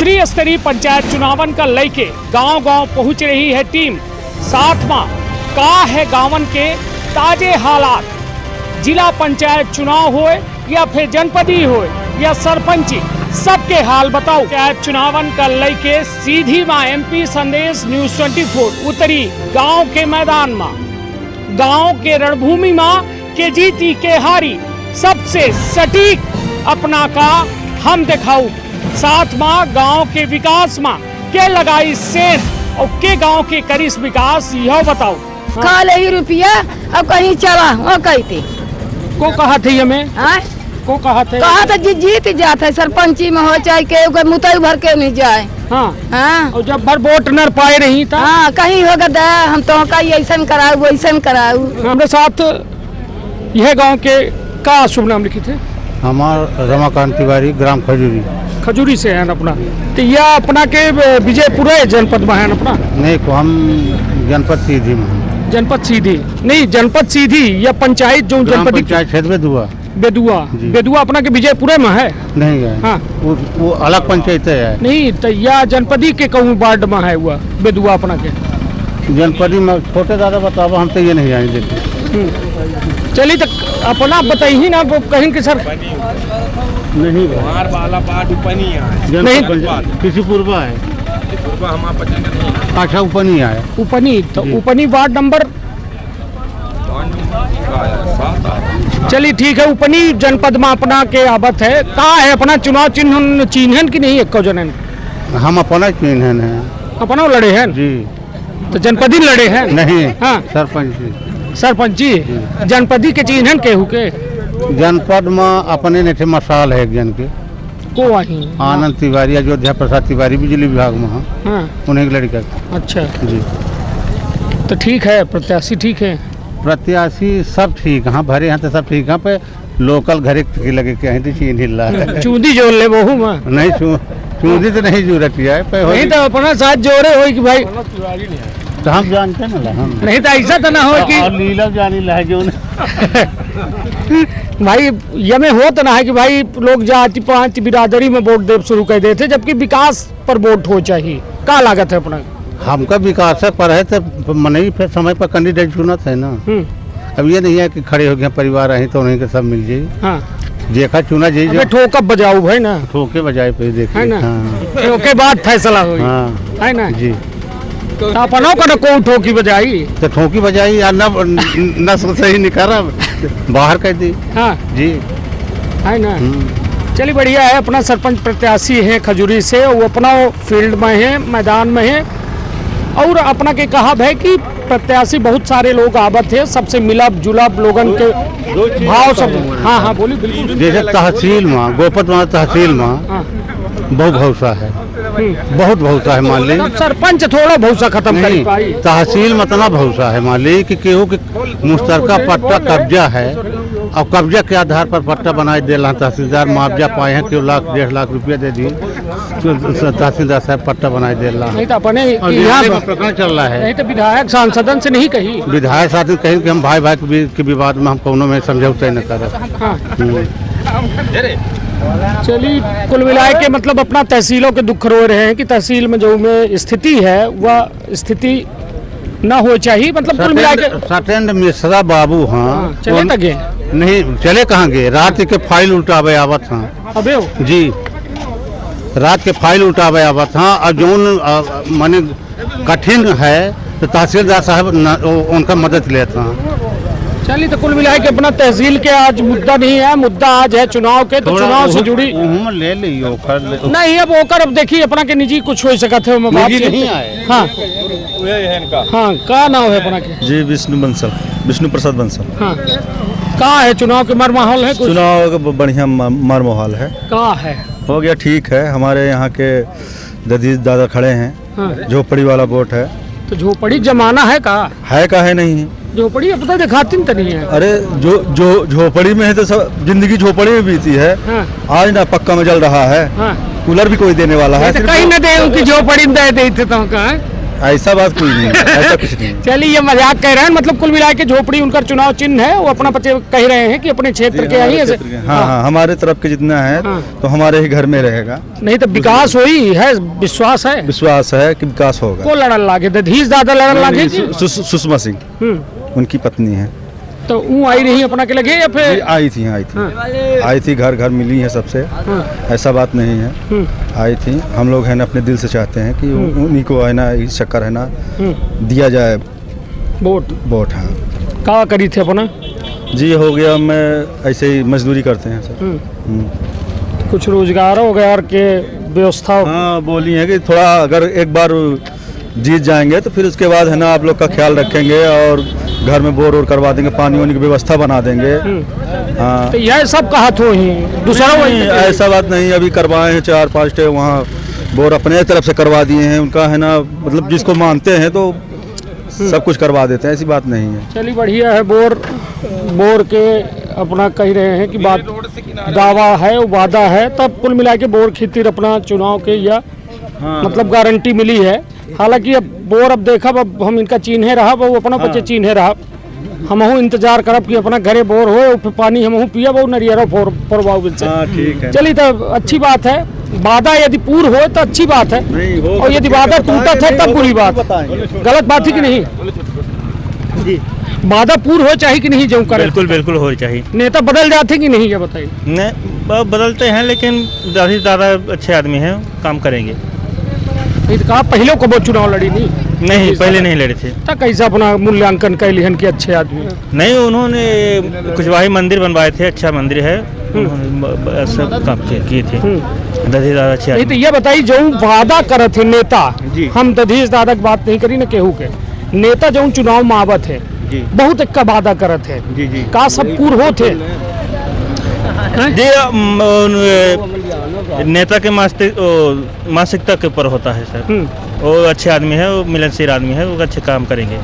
त्रिस्तरीय पंचायत चुनावन का लेके गांव-गांव पहुंच रही है टीम। साथ में का है गांवन के ताजे हालात, जिला पंचायत चुनाव होए या फिर जनपदी होए या सरपंची, सबके हाल बताओ। पंचायत चुनावन का लेके सीधी माँ MP संदेश न्यूज 24 उतरी गांव के मैदान में, गांव के रणभूमि में के जीती के हारी सबसे सटीक अपना का हम दिखाऊ। साथ में गांव के विकास में के लगाई सेन और के गांव के करीस विकास यह बताओ। खा ले रुपया अब कहीं चला वो कहते को कहा थे हमें को कहा था जीत जाता है सरपंची में हो चाहे के मुतई भर के नहीं जाए। हाँ और जब भर वोट न पाए रही था हाँ कहीं होगा दा हम तो कहीं ऐसा कराऊ वैसा कराऊ। हमारे साथ यह गांव के का शुभ नाम लिखी थे? हमार रमाकांत तिवारी, ग्राम खजूरी से है अपना। तो यह अपना के विजयपुर जनपद में है अपना? नहीं को हम जनपद सीधी में। जनपद सीधी नहीं, जनपद सीधी या पंचायत जो जनपद पंचायत क्षेत्र बेदुआ अपना के विजयपुर में है? नहीं है। हाँ वो अलग पंचायत है। नहीं तो यह जनपदी के कहूँ वार्ड में है हुआ बेदुआ अपना के? जनपदी में छोटे दादा बताओ, हम तो ये नहीं जाने देते। चलिए तो अपना बताइए ना वो कहीं के सर नहीं नहीं किसी पूर्वा है। अच्छा उपनी है। उपनी तो उपनी वार्ड नंबर चलिए ठीक है। उपनी जनपद में अपना के आबत है का है अपना चुनाव चिन्हन की नहीं एक जनन? हम अपना चिन्हन है। अपना लड़े हैं जी? तो जनपदी लड़े हैं? नहीं। हाँ सरपंची जनपदी के चिन्हन केहू के? जनपद में अपने नेठे मसाल है एक जन के को वही आनंद तिवारी, अयोध्या प्रसाद तिवारी बिजली विभाग में। हाँ उन्हीं की लड़का। अच्छा जी तो ठीक है। प्रत्याशी ठीक है? प्रत्याशी सब ठीक। हाँ भरे हैं तो सब ठीक है। पे लोकल घरे के लगे के हैं चीन हिला चूंदी जोड़ ले बहु में नहीं चूंदी तो नहीं जरूरत है नहीं तो अपना साथ जोड़े हो कि भाई तो हम जानते ना हम नहीं तो ऐसा तो ना हो कि लीला जानी ला जो भाई ये में हो तो ना है कि भाई लोग जाति पांच बिरादरी में वोट दे शुरू कर देते जबकि विकास पर वोट हो चाहिए। का लागत है अपना? हमका विकास पर है तो मन ही फिर समय पर कैंडिडेट चुना था ना। अब ये नहीं है कि खड़े हो गए परिवार रहे तो उन्हीं के सब मिल जाये। हाँ देखा चुना जाइए ठोका बजाऊ भाई ना ठोके बजाए पे देखे ना। ठोके बाद फैसला हो है ना जी। अपनों का को ठोकी बजाई तो ठोकी बजाई या न सही निकाला बाहर कर दी। हाँ जी है ना। चलिए बढ़िया है। अपना सरपंच प्रत्याशी है खजूरी से, वो अपना फील्ड में है, मैदान में है और अपना के कहा है कि प्रत्याशी बहुत सारे लोग आवत है, सबसे मिलाप जुलाप लोगन के भाव सब। हाँ बोली बिल्कुल। जैसे तहसील में गोपत तहसील में बहुत भौसा है, बहुत भौसा है। मान ली सरपंच थोड़ा भौसा खत्म कर पाई। तहसील में इतना भौसा है मान ली कि केहू के मुश्तरका पट्टा कब्जा है और कब्जा के आधार पर पट्टा बनाए दे रहा तहसीलदार। मुआवजा पाए हैं 2 लाख 1.5 लाख रुपया दे दिए तहसीलदार साहब पट्टा बनाए दे रहा। नहीं तो अपने प्रकरण चल रहा है। नहीं तो विधायक सांसदन से नहीं कही, विधायक सांसद कहीं कि हम भाई के विवाद में हम कोनो में समझौता न करें। चलिए कुल मिलाए के मतलब अपना तहसीलों के दुख रो रहे हैं कि तहसील में जो में स्थिति है वह स्थिति न हो चाहिए। मतलब कुल मिला के सत्येंद्र मिश्रा बाबू। हाँ चले तक नहीं चले कहाँ गए? रात के फाइल उल्टावे आवत। हाँ अबे जी रात के फाइल उल्टावे आवत। हाँ और जो माने कठिन है तो तहसीलदार साहब उनका मदद लेते हैं। चलिए तो कुल मिला के अपना तहसील के आज मुद्दा नहीं है, मुद्दा आज है चुनाव के। तो चुनाव से जुड़ी ले लियो नहीं अब होकर अब देखिए अपना के निजी कुछ हो सका थे नहीं आए। हाँ का नाम है अपना के? जी विष्णु प्रसाद बंसल। हाँ का है चुनाव के मर माहौल है? चुनाव का बढ़िया मर माहौल है। का है हो गया ठीक है। हमारे यहाँ के दादा खड़े हैं। झोपड़ी वाला वोट है। तो झोपड़ी जमाना है का है नहीं है झोपड़ी अब तो दिखाती नहीं है। अरे जो झोपड़ी में है तो सब जिंदगी झोपड़ी में बीती है। आज ना पक्का में जल रहा है। कूलर भी कोई देने वाला है तो कहीं न दे उनकी झोपड़ी में दे थे तो ऐसा बात कोई नहीं है, ऐसा कुछ नहीं है। चलिए ये मजाक कह रहे हैं, मतलब कुल मिला के झोपड़ी उनका चुनाव चिन्ह है, वो अपना कह रहे हैं कि अपने क्षेत्र के ही ऐसे। हाँ, हमारे तरफ के जितना है तो हमारे ही घर में रहेगा। नहीं तो विकास हुई है, विश्वास है कि विकास होगा। को लड़न लागे दधीच दादा लड़न लागे सुषमा सिंह उनकी पत्नी है। तो वो आई नहीं अपना के लगे या फिर आई थी घर घर मिली है सबसे, ऐसा बात नहीं है। आई थी, हम लोग है ना अपने दिल से चाहते हैं कि उन्हीं को है ना इस चक्कर है ना दिया जाए वोट। हाँ, क्या करी थे अपना जी, हो गया, मैं ऐसे ही मजदूरी करते हैं सर। कुछ रोजगार वगैरह के व्यवस्था। हाँ, बोली है कि थोड़ा अगर एक बार जीत जाएंगे तो फिर उसके बाद है ना आप लोग का ख्याल रखेंगे और घर में बोर और करवा देंगे, पानी वानी की व्यवस्था बना देंगे। हाँ, तो यह सब कहा तो ही दूसरा नहीं, ऐसा बात नहीं, अभी करवाए हैं 4-5 वहाँ बोर अपने तरफ से करवा दिए हैं। उनका है ना मतलब जिसको मानते हैं तो सब कुछ करवा देते हैं, ऐसी बात नहीं है। चलिए बढ़िया है। बोर के अपना कह रहे हैं कि बात दावा है, वादा है, तब कुल मिला के बोर खातिर अपना चुनाव के या मतलब गारंटी मिली है। हालांकि अब बोर अब देखा, अब हम इनका चिन्हे रहा, वो अपना बच्चे चिन्हे रहा, हमहू इंतजार करब कि अपना घरे बोर हो, पानी हमहू पिया वो नरियरो फोरवाओ। चलिए तो अच्छी बात है, वादा यदि पूर्ण हो तो अच्छी बात है, और यदि वादा टूटा था तब बुरी बात। गलत बात है कि नहीं? वादा पूर्ण हो चाहिए कि नहीं? जो करे बिल्कुल हो चाहिए। नेता बदल जाते कि नहीं, ये बताइए। नहीं, बदलते हैं, लेकिन ज़्यादा अच्छे आदमी हैं, काम करेंगे। कहा पहले को वो चुनाव लड़ी नहीं पहले नहीं लड़े थे। तो कैसा अपना मूल्यांकन कर लिहन के अच्छे आदमी? नहीं, उन्होंने कुशवाही मंदिर बनवाए थे, अच्छा मंदिर है, उन्होंने सब काम किए थे। दधीच दादा अच्छे। नहीं तो ये बताइए, जो वादा करे थे नेता, हम दधीच दादा की बात नहीं करी ना, केहू के नेता जो चुनाव में आवत है बहुत एक का वादा करे थे, का सब पूर्ण हो थे? जी, नेता के मानसिकता के ऊपर होता है सर। वो अच्छे आदमी है, वो मिलनशील आदमी है, वो अच्छे काम करेंगे।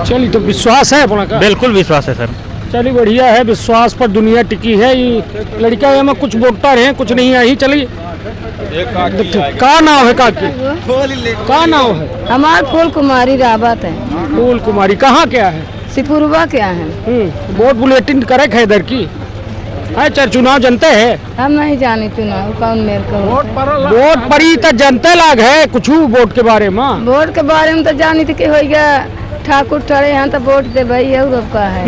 चलिए तो विश्वास है अपना का? बिल्कुल विश्वास है सर। चलिए बढ़िया है, विश्वास पर दुनिया टिकी है। ये लड़का में कुछ वोटर हैं, कुछ नहीं आई। चलिए का नाम है काकी? का नाम है? हमार फूल कुमारी रावत है। फूल कुमारी कहाँ क्या है? सिपुरवा क्या है? वोट बुलेटिन करे इधर की है? चुनाव जनते है, हम नहीं जाने चुनाव कौन मेरे को वोट पड़ी तो जनते लाग है कुछ वोट के बारे में। वोट के बारे में तो जानी थी कि हो गया ठाकुर ठहरे हैं तो वोट दे भाई, का है।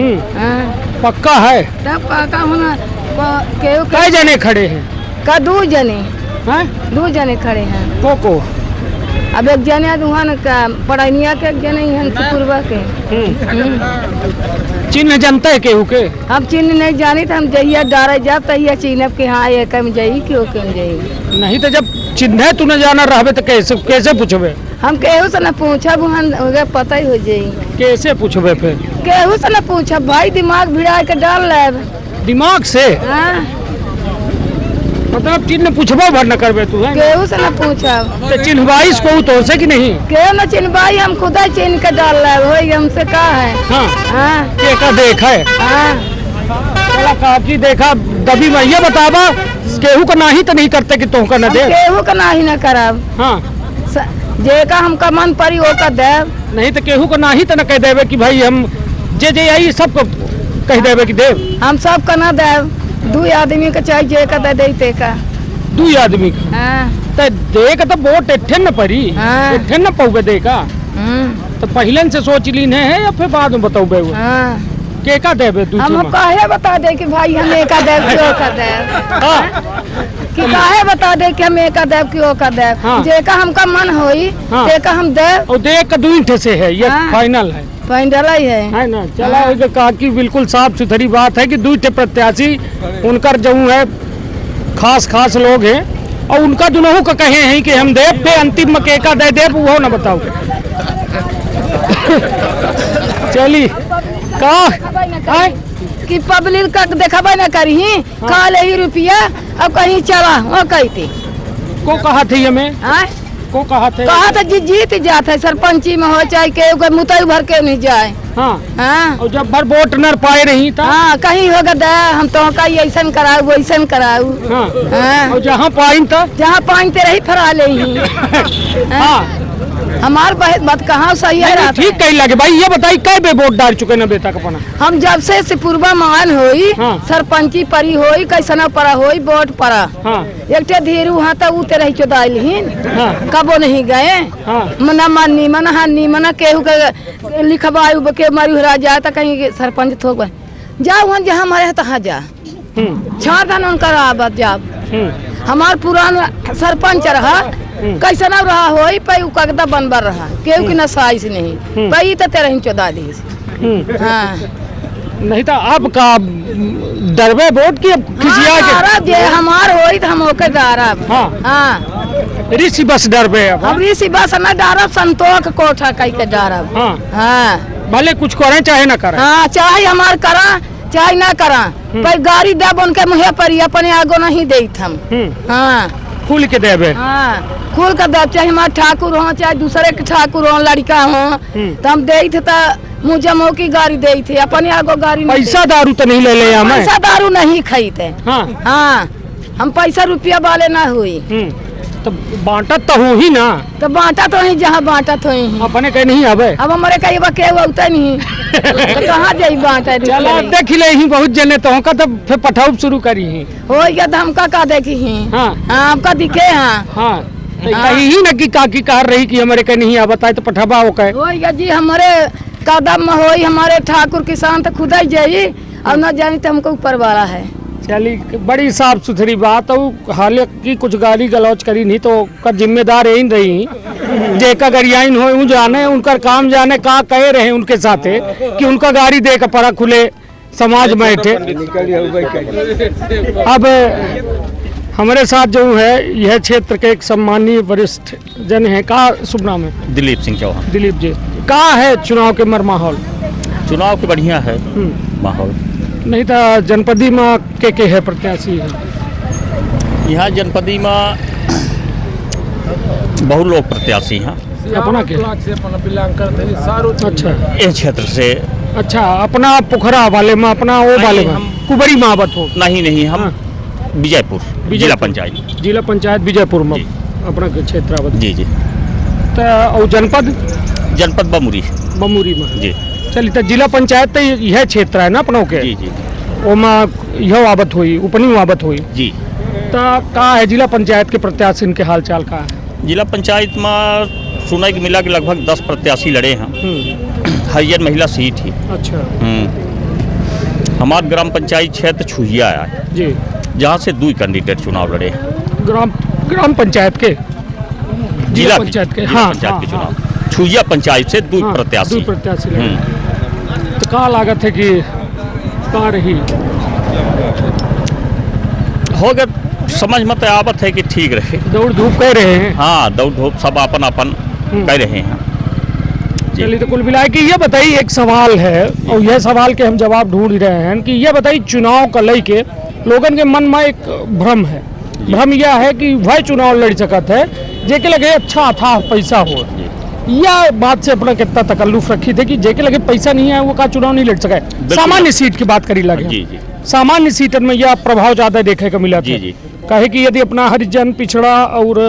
पक्का है? पक्का होना। कई जने खड़े हैं? का 2 जने खड़े हैं। को अब एक जने वहाँ का पढ़निया के, एक जने हैं सिपुरवा के। चिन्ह जनता है केहू के? हम चिन्ह नहीं जानी तो हम जहिया डारे जब तहिया चिन्ह के हाँ एक में जाई क्यों के जाई। नहीं तो जब चिन्ह तू न जाना रहबे तो कैसे पूछबे? हम केहू से न पूछब, वहाँ पता ही हो जाई। कैसे पूछबे फिर? केहू से न पूछब भाई, दिमाग भिड़ा के डाल लेब। दिमाग से? मतलब चिन्ह पूछबो भर न करबे तू? केहू से न पूछब। तो चिन्हवाइस को तो से कि नहीं? केहू न चिन्हवाई, हम खुद ही चिन्ह के डाल लेब। हो हमसे का है? हाँ के का देखा है? चला काकी देखा दबी में ये बतावा, केहू का नाही तो नहीं करते कि तो का न दे? केहू का नाही न करब। हाँ, जे का हमका मन पड़ी वो का देव। नहीं तो केहू को नाही तो न कह देवे कि भाई हम जे आई सबको कह देवे कि देव। हम सब का न देव, 2 आदमी का चाहिए, जे का दे देते का 2 आदमी का। तो दे का तो वोट एठन न पड़ी, एठन न पौगे दे का। तो पहले से सोच ली है या फिर बाद में बताओगे? के का देवे? हम काहे बता दे कि भाई हम एक देव क्यों का देव? कि काहे बता दे कि हम एक देव क्यों का देव? जे का हमका मन होई ते का हम देव। और दे का 2 से है, ये फाइनल है। फाइनल ही है ना? चला कहा कि बिल्कुल साफ सुथरी बात है कि 2 प्रत्याशी उनकर जो है खास लोग हैं, और उनका दोनों का कहे हैं कि हम देव पे अंतिम में के का दे देव, वो न बताओ। चली का कि पब्लिक का देखा न करी खा ले रुपया, अब कहीं चला वो कहती को कहा थी हमें? को कहा थे जीत जाते है, सरपंची में हो चाहे के मुतई भर के नहीं जाए। हाँ हाँ और जब भर वोट न पाए नहीं था। हाँ कहीं होगा दे हम तो का ऐसा कराऊ वैसा कराऊ। हाँ हाँ और जहाँ पाइन था जहाँ पानी ते रही फरा ले ही। हाँ हमार बात कहाँ सही है। ठीक कही लगे भाई, ये बताई कई बे वोट डाल चुके न बेटा कपना। हम जब से पूर्वा मान होई हाँ। सरपंची परी होई कैसना परा होई वोट परा। हाँ एक धीरू हाँ तो उते रही चुदाइल हिन। हाँ कबो नहीं गए। हाँ मना मानी मना हानी मना केहू के लिखवायु के मारी हरा जाए तो कहीं सरपंच थोक गए जाओ वहाँ जहाँ हमारे तहाँ जा छाड़ धन उनका आबद जाब। हमार पुरान सरपंच रहा कैसा ना रहा होई पे कागदा बनबर रहा केहू की नसाई से नहीं पई तो तेरह चौदह दी। हाँ नहीं तो अब का डरबे वोट की खिसिया के हमार होई तो हम ओके डारब। हाँ हाँ ऋषि बस डरबे अब ऋषि बस न डारब संतोष कोठा कई के डारब। हाँ हाँ भले कुछ करें चाहे ना करें। हाँ चाहे हमार करा चाहे ना करा पर गाड़ी दब उनके मुँह पर अपने आगो नहीं दे हम। हाँ खुल के देबे। हाँ खुल कर दब चाहे हमारे ठाकुर हो चाहे दूसरे के ठाकुर हो लड़का हो तो हम दे थे तो मुझे मो की गाड़ी दे थे अपने आगो गाड़ी पैसा दारू तो नहीं ले हमें। पैसा दारू नहीं खाई थे। हाँ हाँ हम पैसा रुपया वाले ना हुई तो बांटा तो हो ही ना। तो बांटा तो ही जहाँ बांटा तो ही अपने कहीं नहीं आवे। अब हमारे कहीं के उतर नहीं तो कहाँ जाई बांटा। चलो देख ले ही बहुत जने तो का तो फिर पठाऊ शुरू करी ही हो गया तो हमका का देखी ही। हाँ हमका दिखे। हाँ हाँ कही ही न की काकी कह रही कि हमारे कहीं नहीं आ बताए तो पठाबा हो कहे हो गया जी हमारे कदम में होई हमारे ठाकुर किसान तो खुदा ही जाई और न जानी तो हमको ऊपर वाला है। चली बड़ी साफ सुथरी बात और हालांकि कुछ गाली गलौज करी नहीं तो कर जिम्मेदार यही रही जे का गरियाइन हो उ जाने उनका काम जाने का कहे रहे उनके साथे कि उनका गाड़ी दे के परा खुले समाज में बैठे। अब हमारे साथ जो है यह क्षेत्र के एक सम्मानीय वरिष्ठ जन है का शुभ नाम है? दिलीप सिंह चौहान। दिलीप जी का है चुनाव के मर माहौल? चुनाव के बढ़िया है माहौल। नहीं तो जनपदी में के है प्रत्याशी है यहाँ जनपदी में बहुत लोग प्रत्याशी हैं। अपना के अच्छा इस क्षेत्र से अच्छा अपना पोखरा वाले में अपना वो वाले में कुबरी महावत हो नहीं हम विजयपुर जिला पंचायत विजयपुर में अपना के क्षेत्र जी जी। तो और जनपद बमुरी में जी। चलिए तो जिला पंचायत तो यह क्षेत्र है ना अपनों के जी जी ओमा यह आबत हुई उपनी आबत हुई जी। तो का है जिला पंचायत के प्रत्याशी के हाल चाल का है? जिला पंचायत में सुनाई के मिला के लगभग 10 प्रत्याशी लड़े हैं। हरिजन महिला सीट ही। अच्छा हमारे ग्राम पंचायत क्षेत्र छुहिया है जी जहाँ से 2 कैंडिडेट चुनाव लड़े हैं। ग्राम पंचायत के जिला पंचायत के चुनाव छुहिया पंचायत से 2 प्रत्याशी तो कहाँ लागत है कि कहाँ रही हो गए समझ मत आवत है कि ठीक रहे। दौड़ धूप कर रहे हैं। हाँ दौड़ धूप सब अपन कर रहे हैं। चलिए तो कुल मिला के ये बताइए एक सवाल है और यह सवाल के हम जवाब ढूंढ रहे हैं कि ये बताइए चुनाव को लेके लोगन के मन में एक भ्रम है। भ्रम यह है कि वह चुनाव लड़ सकत है जेके लगे अच्छा था पैसा हो। यह बात से अपना कितना तकल्लुफ रखी थे कि जेके लगे पैसा नहीं है वो का चुनाव नहीं लड़ सके। सामान्य सीट की बात करी लगे सामान्य सीटन में यह प्रभाव ज्यादा देखे को मिला था। कहे कि यदि अपना हरिजन पिछड़ा और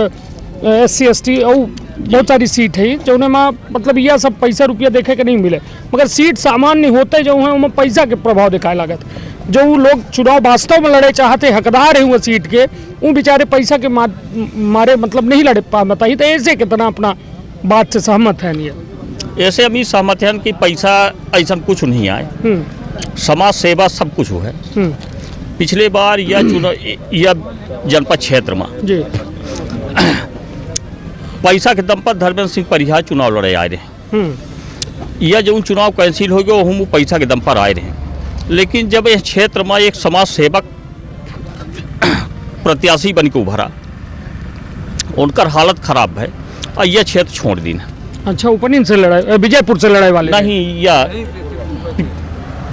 SC ST और बहुत सारी सीट है जो में मतलब यह सब पैसा रुपया देखे के नहीं मिले मगर सीट सामान्य होते जो है उनमें पैसा के प्रभाव दिखाए लागत। जो लोग चुनाव वास्तव में लड़े चाहते हकदार है वो सीट के वो बेचारे पैसा के मारे मतलब नहीं लड़े बताइए। तो ऐसे कितना अपना बात से सहमत है? नहीं ऐसे अभी सहमत है कि पैसा ऐसा कुछ नहीं आए। समाज सेवा सब कुछ है। पिछले बार यह चुनाव जनपद क्षेत्र में जी पैसा के दम पर धर्मेंद्र सिंह परिहार चुनाव लड़े आए रहे। यह जो चुनाव कैंसिल हो गया हम पैसा के दम पर आए रहे। लेकिन जब इस क्षेत्र में एक समाज सेवक प्रत्याशी बन के उभरा उनका हालत खराब है और यह क्षेत्र छोड़ दी। अच्छा उपनीन से लड़ाई विजयपुर से लड़ाई वाले नहीं या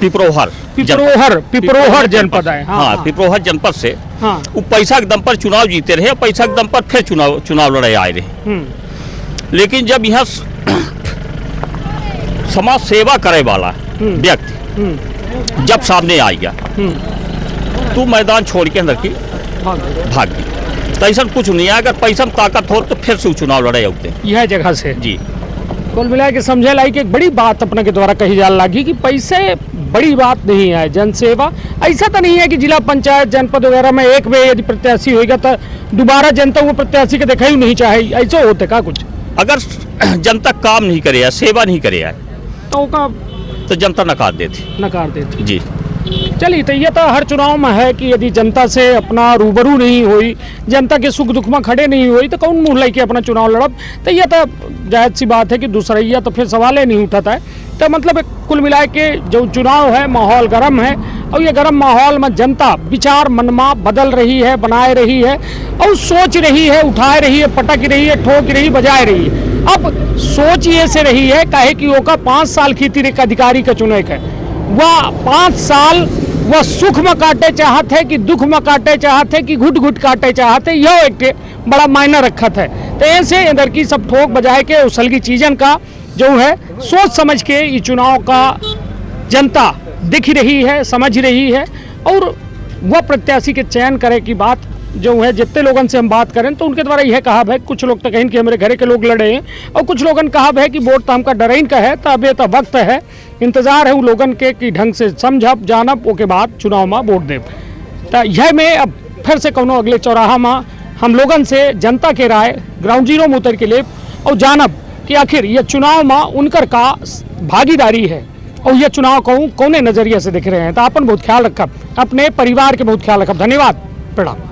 पिपरोहर जनपद है। हाँ पिपरोहर जनपद से हाँ वो पैसा के दम पर चुनाव जीते रहे पैसा के दम पर फिर चुनाव लड़ाई आए रहे। लेकिन जब यहाँ समाज सेवा करे वाला व्यक्ति जब सामने आएगा तो मैदान छोड़ के अंदर की भाग गई। तो ऐसा कुछ नहीं है, अगर पैसा में ताकत हो तो फिर से चुनाव लड़े होते यह जगह से जी। कुल मिला के समझे लाई कि एक बड़ी बात अपने के द्वारा कही जा लगी कि पैसे बड़ी बात नहीं है, जनसेवा ऐसा तो नहीं है कि जिला पंचायत जनपद वगैरह में एक वे यदि प्रत्याशी होगा तो दोबारा जनता वो प्रत्याशी के देखा ही नहीं चाहे, ऐसा होते का कुछ? अगर जनता काम नहीं करे, सेवा नहीं करे तो जनता नकार देती जी। चलिए, तो ये तो हर चुनाव में है कि यदि जनता से अपना रूबरू नहीं हुई, जनता के सुख दुख में खड़े नहीं हुई तो कौन मुँह लेके अपना चुनाव लड़ब, तो ये तो जायज़ सी बात है कि दूसरा तो फिर सवाल ही नहीं उठाता है। तो मतलब कुल मिला के जो चुनाव है माहौल गर्म है, और ये गर्म माहौल में जनता विचार मनमा बदल रही है, बनाए रही है और सोच रही है, उठाए रही है, पटक रही है, ठोक रही, बजाए रही है। अब सोच ये से रही है काहे कि ओका 5 साल खेती एक अधिकारी का चुने है, वह 5 साल वह सुख में काटे चाहते है कि दुख में काटे चाहते है कि घुट घुट काटे चाहते, यह एक बड़ा मायना रखत है। तो ऐसे अंदर की सब ठोक बजाए के उसल की चीज़न का जो है सोच समझ के ये चुनाव का जनता दिख रही है, समझ रही है, और वह प्रत्याशी के चयन करे की बात जो है जितने लोगों से हम बात करें तो उनके द्वारा यह कहा है, कुछ लोग तो कहें कि हमारे घर के लोग लड़े हैं और कुछ लोगों ने कहा है कि वोट तो हमका डराइन का है, तो अब ये तो वक्त है, इंतजार है उन लोगों के कि ढंग से समझब जानब ओके बाद चुनाव में वोट देव। तो यह में अब फिर से कोनो अगले चौराहा में हम लोगों से जनता के राय ग्राउंड जीरो में उतर के लिए और जानब कि आखिर यह चुनाव में उनकर का भागीदारी है और यह चुनाव को कौने नजरिए से दिख रहे हैं। तो अपन बहुत ख्याल रखब, अपने परिवार के बहुत ख्याल रखब। धन्यवाद, प्रणाम।